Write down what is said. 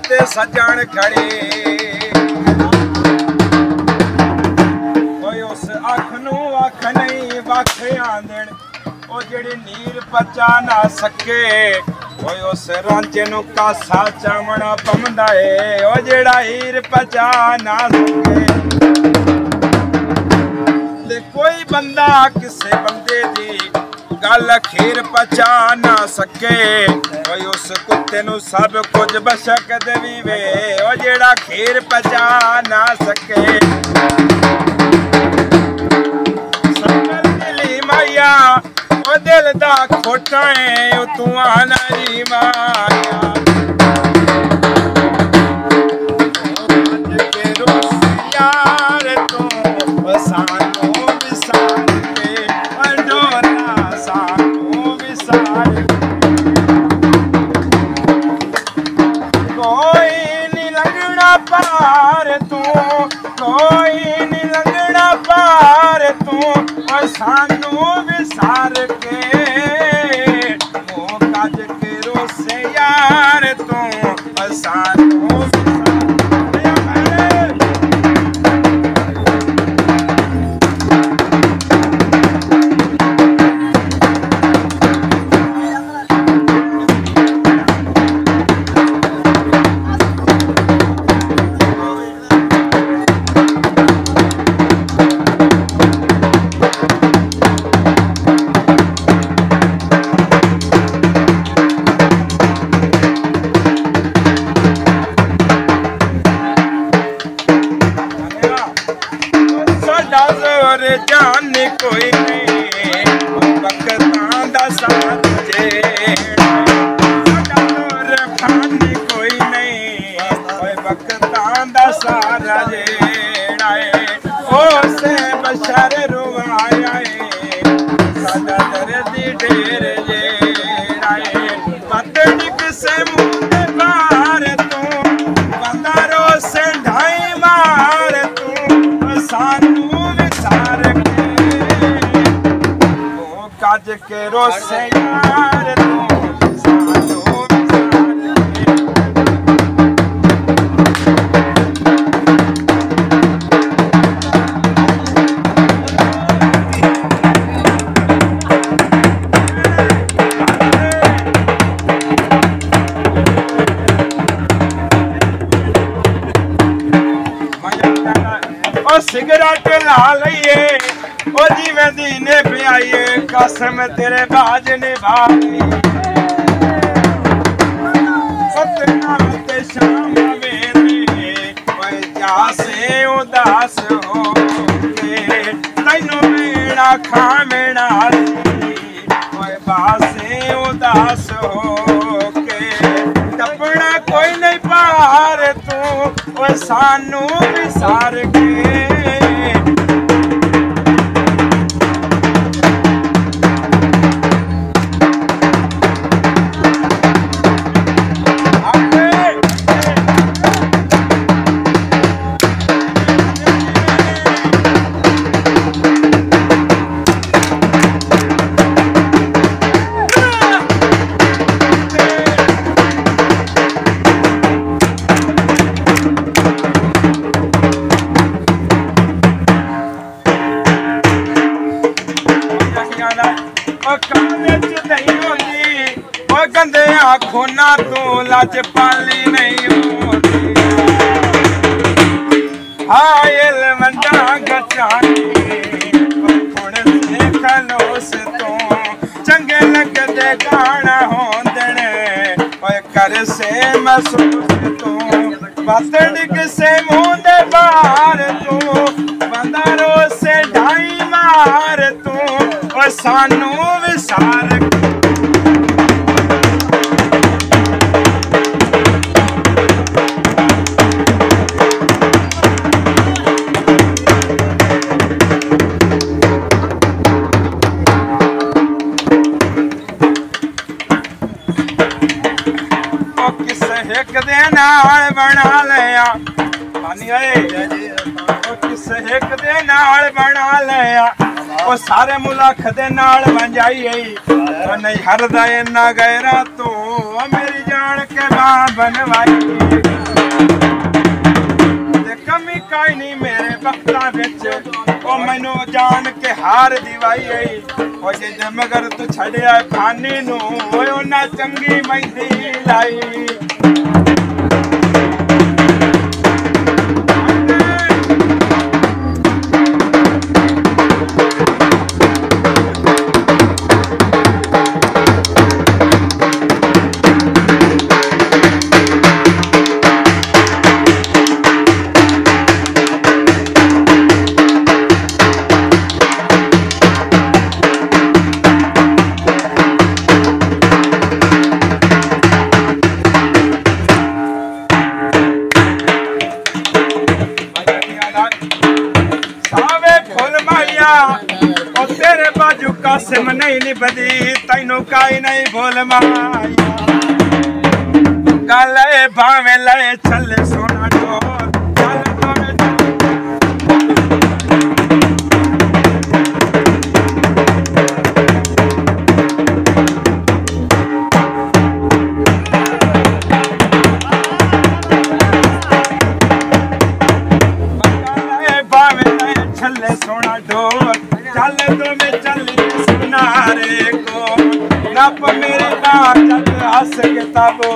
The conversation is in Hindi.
ते सजन खड़े कोई उस अख नू अख नहीं वख आंदण ओ जेड़ी नीर पचा ना सके कोई उस रांझे नू कासा चावना पमदा ए ओ जेड़ा हीर पचा ना सके ते कोई बंदा किसे बंदे दी गल खीर पचा ना सके कोई उस कुत्ते नू सब कुछ बशक देवी वे ओ जेड़ा खीर पचा ना सके सकल दिली माया ओ दिल दा खोटा है ओ तू आनारी माया के रोस यार तू सानू विसार के अडोरा सानू विसार कोई नहीं लगना पार तू कोई नहीं लगना पार तू और सानू विसार के ओ काज के रोसे यार तू और सानू जान कोई नहीं वक्तां दा साथ जे खान कोई नहीं वक्तां दा सारा जेड़ा ओ से बशर रुवाया सादा दर्दी ढेर जेड़ा पतड़ी किसे मुंह दे बार तू बंदा रो से ढाई मार तू सानू काज के रोसे यार तू सानू ओ सिगरेट ला लइए ओ जीवे दीने पियाइए कसम तेरे बाज निभाई सतनाम ते शाम वेले ओए जासे उदास हो के तैनू मेरा खामेना ओए बासे उदास हो के टपना कोई नहीं पार तू ओए सानू विसार के खोना तो लाज पाली नहीं होती हायल मंडा गचानी थोड़े से खलोस तो चंगे लगते गाना होंदने ओए कर से महसूस तो बतड़ से मुंह दे बार तू बंदरो से ढाई मार तू ओ सानू विसार नाल बना लिया किस हिक दे नाल बना लिया ओ सारे मुलाख दे नाल वंजाई ओ नहीं हरदा इन्ना गैरा तू मेरी जान के मां बनवाई ते कमी काई नहीं मेरे वक्तां विच ओ मैनू जान के हार दिवाई ओ जे मगर तू छड़िया फानी नू ओ ना चंगी मेहंदी लाई ओ तेरे बाजू कासिम नहीं निभदी तैनू काई नहीं भूल माया गले भावे लए चले सोना डोर चल भावे लए चले सोना डोर चल तो मैं चली सुनारे को नप मेरे नाम चल हंस के तबो